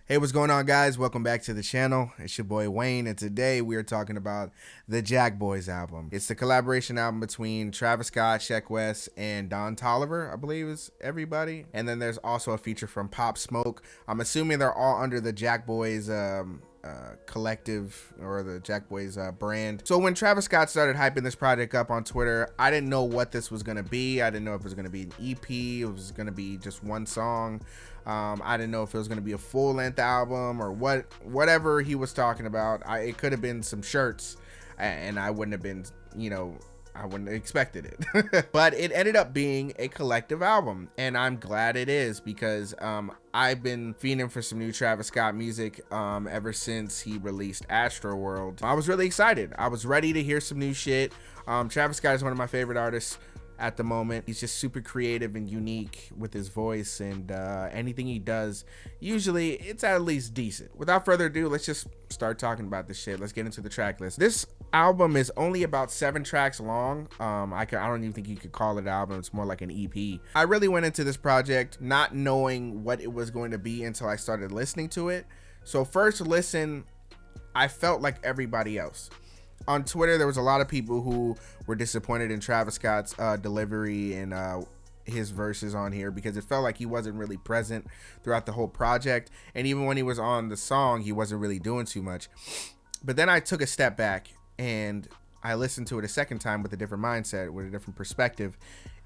Hey, what's going on, guys? Welcome back to the channel. It's your boy Wayne, and today we are talking about the Jackboys album. It's the collaboration album between Travis Scott, Sheck West, and Don Toliver, I believe is everybody. And then there's also a feature from Pop Smoke. I'm assuming they're all under the Jackboys collective or the Jackboys brand. So when Travis Scott started hyping this project up on Twitter, I didn't know what this was gonna be. I didn't know if it was gonna be an EP, if it was gonna be just one song. I didn't know if it was going to be a full-length album or whatever he was talking about. It could have been some shirts, and I wouldn't have been, I wouldn't have expected it. But it ended up being a collective album, and I'm glad it is because I've been fiending for some new Travis Scott music ever since he released Astroworld. I was really excited. I was ready to hear some new shit. Travis Scott is one of my favorite artists at the moment. He's just super creative and unique with his voice, and anything he does, usually it's at least decent. Without further ado, let's just start talking about this shit. Let's get into the track list. This album is only about 7 tracks long. I don't even think you could call it an album. It's more like an EP. I really went into this project not knowing what it was going to be until I started listening to it. So first listen, I felt like everybody else. On Twitter, there was a lot of people who were disappointed in Travis Scott's delivery and his verses on here because it felt like he wasn't really present throughout the whole project. And even when he was on the song, he wasn't really doing too much. But then I took a step back and I listened to it a second time with a different mindset, with a different perspective.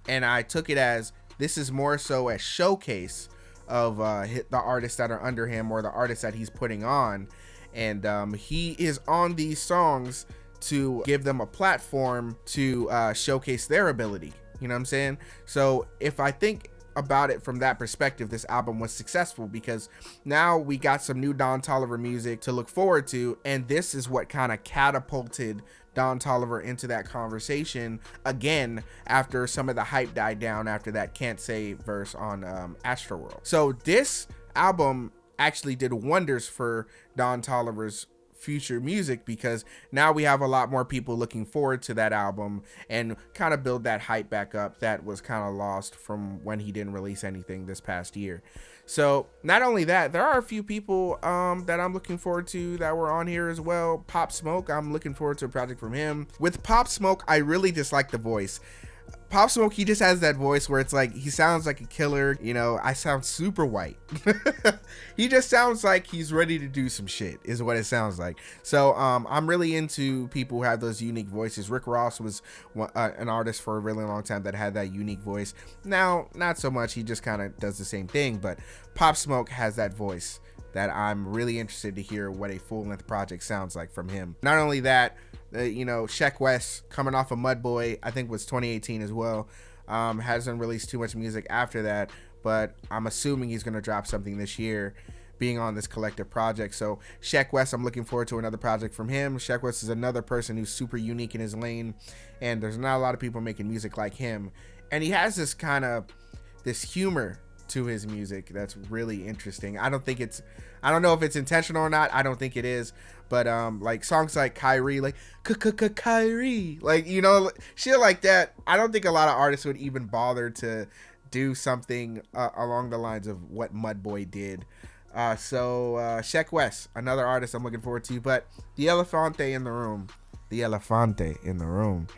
And I took it as this is more so a showcase of the artists that are under him or the artists that he's putting on. And he is on these songs to give them a platform to showcase their ability. You know what I'm saying? So if I think about it from that perspective, this album was successful because now we got some new Don Toliver music to look forward to, and this is what kind of catapulted Don Toliver into that conversation again after some of the hype died down after that Can't Say verse on Astroworld. So this album actually did wonders for Don Toliver's future music because now we have a lot more people looking forward to that album and kind of build that hype back up that was kind of lost from when he didn't release anything this past year. So not only that, there are a few people that I'm looking forward to that were on here as well. Pop Smoke, I'm looking forward to a project from him. With Pop Smoke, I really dislike the voice. Pop Smoke, he just has that voice where it's like he sounds like a killer. You know, I sound super white. He just sounds like he's ready to do some shit is what it sounds like. So I'm really into people who have those unique voices. Rick Ross was an artist for a really long time that had that unique voice. Now, not so much. He just kind of does the same thing, but Pop Smoke has that voice that I'm really interested to hear what a full-length project sounds like from him. Not only that, Sheck West coming off of Mud Boy, I think was 2018 as well. Hasn't released too much music after that, but I'm assuming he's gonna drop something this year being on this collective project. So Sheck West, I'm looking forward to another project from him. Sheck West is another person who's super unique in his lane, and there's not a lot of people making music like him. And he has this humor to his music that's really interesting. I don't know if it's intentional or not. I don't think it is, but like songs like Kyrie, like Kyrie, like, shit like that. I don't think a lot of artists would even bother to do something along the lines of what Mudboy did. So Sheck West, another artist I'm looking forward to. But the elefante in the room.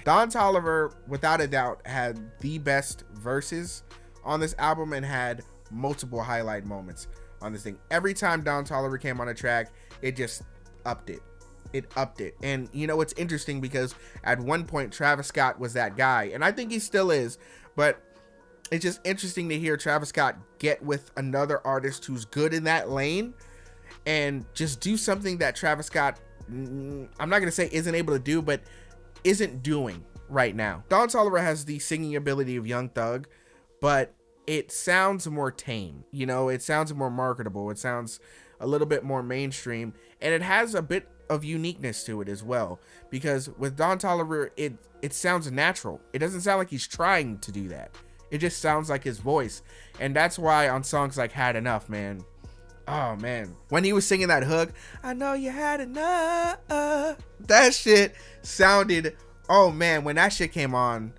Don Toliver, without a doubt, had the best verses on this album and had multiple highlight moments on this thing. Every time Don Toliver came on a track, it just upped it. And it's interesting because at one point Travis Scott was that guy, and I think he still is, but it's just interesting to hear Travis Scott get with another artist who's good in that lane and just do something that Travis Scott, I'm not gonna say isn't able to do, but isn't doing right now. Don Toliver has the singing ability of Young Thug, but it sounds more tame. It sounds more marketable. It sounds a little bit more mainstream, and it has a bit of uniqueness to it as well, because with Don Toliver, it sounds natural. It doesn't sound like he's trying to do that. It just sounds like his voice. And that's why on songs like Had Enough, man, oh man, when he was singing that hook, I know you had enough, that shit sounded, oh man, when that shit came on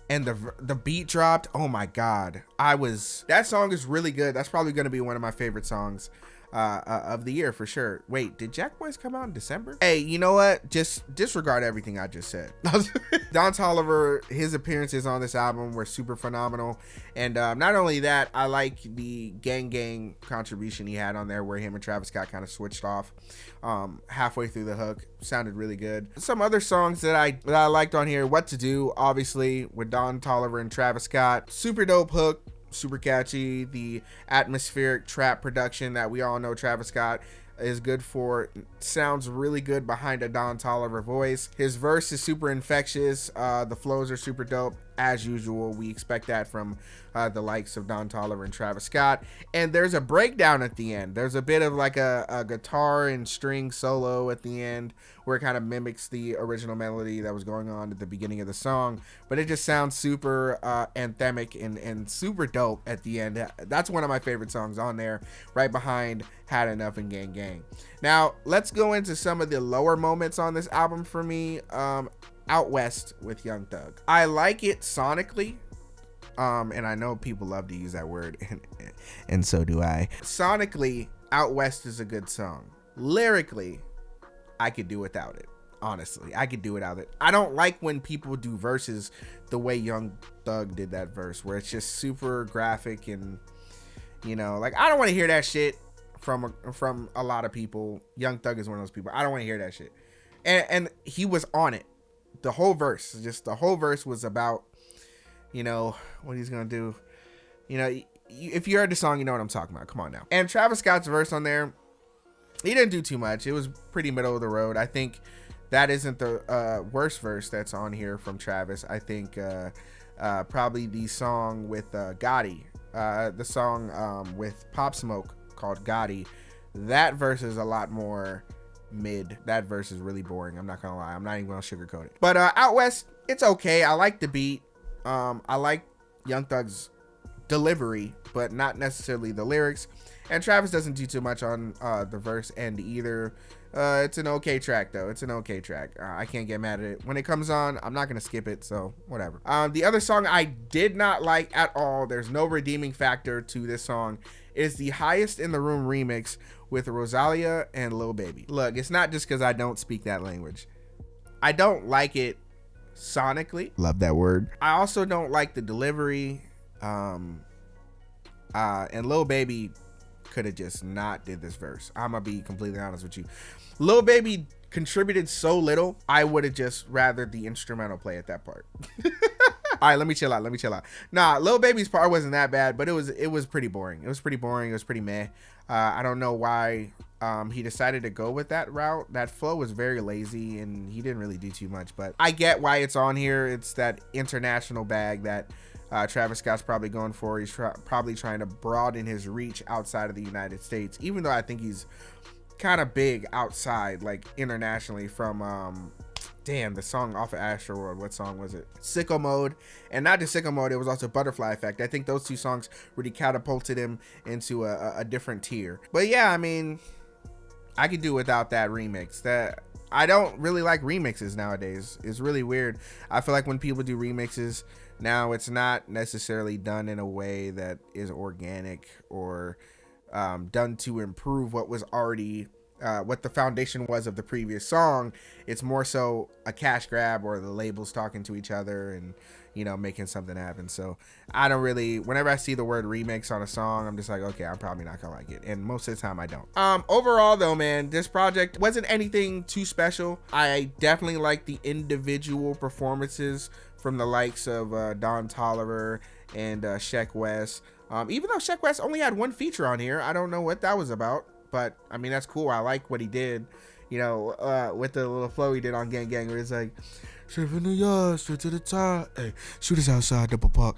and the beat dropped, oh my god, that song is really good. That's probably going to be one of my favorite songs of the year for sure. Wait, did Jackboys come out in December? Hey, you know what? Just disregard everything I just said. Don Toliver, his appearances on this album were super phenomenal. And not only that, I like the Gang Gang contribution he had on there where him and Travis Scott kind of switched off halfway through the hook. Sounded really good. Some other songs that I liked on here, What to Do, obviously, with Don Toliver and Travis Scott. Super dope hook. Super catchy. The atmospheric trap production that we all know Travis Scott is good for sounds really good behind a Don Toliver voice. His verse is super infectious. The flows are super dope. As usual, we expect that from the likes of Don Toliver and Travis Scott. And there's a breakdown at the end. There's a bit of like a guitar and string solo at the end where it kind of mimics the original melody that was going on at the beginning of the song. But it just sounds super anthemic and super dope at the end. That's one of my favorite songs on there, right behind Had Enough and Gang Gang. Now, let's go into some of the lower moments on this album for me. Out West with Young Thug. I like it sonically. And I know people love to use that word, and so do I. Sonically, Out West is a good song. Lyrically, I could do without it. Honestly, I could do without it. I don't like when people do verses the way Young Thug did that verse, where it's just super graphic and, you know, like, I don't want to hear that shit from a lot of people. Young Thug is one of those people. I don't want to hear that shit. And he was on it. The whole verse was about, you know, what he's gonna do. You know, if you heard the song, you know what I'm talking about. Come on now. And Travis Scott's verse on there, he didn't do too much. It was pretty middle of the road. I think that isn't the worst verse that's on here from Travis. I think probably the song with Gotti, the song with Pop Smoke called Gotti. That verse is a lot more mid. That verse is really boring. I'm not gonna lie. I'm not even gonna sugarcoat it. But Out West, it's okay. I like the beat. I like Young Thug's delivery, but not necessarily the lyrics. And Travis doesn't do too much on the verse end either. It's an okay track though. It's an okay track. I can't get mad at it. When it comes on, I'm not gonna skip it, so whatever. The other song I did not like at all, there's no redeeming factor to this song, is the Highest in the Room remix with Rosalia and Lil Baby. Look, it's not just because I don't speak that language. I don't like it sonically. Love that word. I also don't like the delivery. And Lil Baby could have just not did this verse. I'm gonna be completely honest with you. Lil Baby contributed so little, I would have just rather the instrumental play at that part. All right, let me chill out. Nah, Lil Baby's part wasn't that bad, but it was pretty boring. It was pretty meh. I don't know why he decided to go with that route. That flow was very lazy and he didn't really do too much, but I get why it's on here. It's that international bag that Travis Scott's probably going for. He's probably trying to broaden his reach outside of the United States, even though I think he's kind of big outside, like internationally, from damn, the song off of Astroworld. What song was it? Sicko Mode. And not just Sicko Mode, it was also Butterfly Effect. I think those two songs really catapulted him into a different tier. But yeah, I mean, I could do without that remix. That I don't really like remixes nowadays. It's really weird. I feel like when people do remixes now, it's not necessarily done in a way that is organic or done to improve what was already what the foundation was of the previous song. It's more so a cash grab, or the labels talking to each other and, you know, making something happen. So I don't really, whenever I see the word remix on a song, I'm just like, okay, I'm probably not gonna like it. And most of the time I don't. Overall though, man, this project wasn't anything too special. I definitely like the individual performances from the likes of Don Toliver and Sheck West. Even though Sheck West only had one feature on here, I don't know what that was about. But I mean, that's cool. I like what he did, you know, with the little flow he did on Gang Gang, where it's like, straight from the yard, straight to the top, hey, shoot us outside, double park.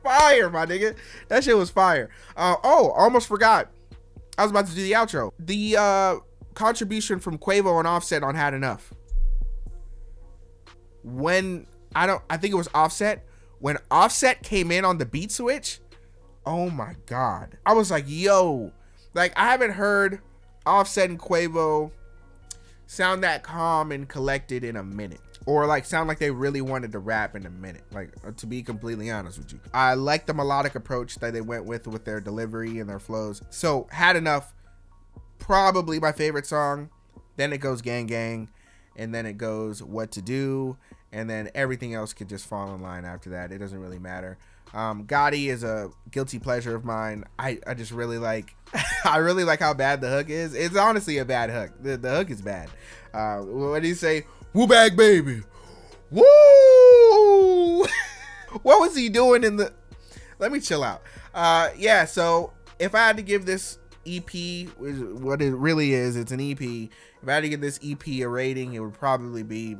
Fire, my nigga. That shit was fire. Almost forgot. I was about to do the outro. The contribution from Quavo and Offset on Had Enough. I think it was Offset. When Offset came in on the beat switch, oh my God. I was like, yo. Like, I haven't heard Offset and Quavo sound that calm and collected in a minute. Or, like, sound like they really wanted to rap in a minute. Like, to be completely honest with you. I like the melodic approach that they went with their delivery and their flows. So, Had Enough probably my favorite song. Then it goes Gang Gang, and then it goes What to Do, and then everything else could just fall in line after that. It doesn't really matter. Gotti is a guilty pleasure of mine. I just really like I really like how bad the hook is. It's honestly a bad hook. The hook is bad. What do you say? Woo bag baby. Woo! What was he doing in the... Let me chill out. Yeah, so if I had to give this EP, what it really is, it's an EP. If I had to give this EP a rating, it would probably be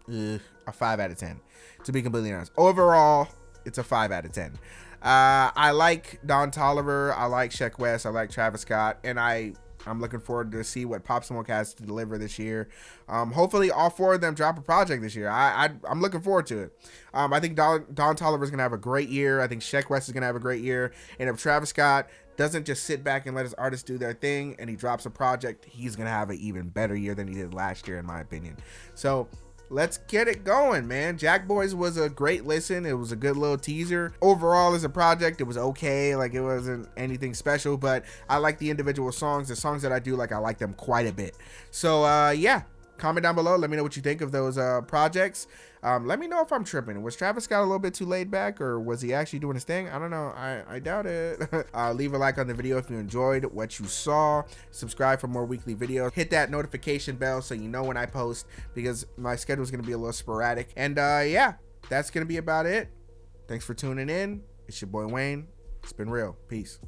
a 5 out of 10, to be completely honest. Overall, it's a 5 out of 10. I like Don Toliver, I like Sheck West, I like Travis Scott, and I'm looking forward to see what Pop Smoke has to deliver this year. Hopefully all 4 of them drop a project this year. I'm looking forward to it. I think Don Toliver is going to have a great year. I think Sheck West is going to have a great year. And if Travis Scott doesn't just sit back and let his artists do their thing and he drops a project, he's going to have an even better year than he did last year, in my opinion. So let's get it going, man. Jackboys was a great listen. It was a good little teaser. Overall, as a project, it was okay. Like, it wasn't anything special, but I like the individual songs. The songs that I do like, I like them quite a bit. So, yeah. Comment down below. Let me know what you think of those projects. Let me know if I'm tripping. Was Travis Scott a little bit too laid back, or was he actually doing his thing? I don't know. I doubt it. Leave a like on the video if you enjoyed what you saw. Subscribe for more weekly videos. Hit that notification bell so you know when I post, because my schedule is going to be a little sporadic. And yeah, that's going to be about it. Thanks for tuning in. It's your boy Wayne. It's been real. Peace.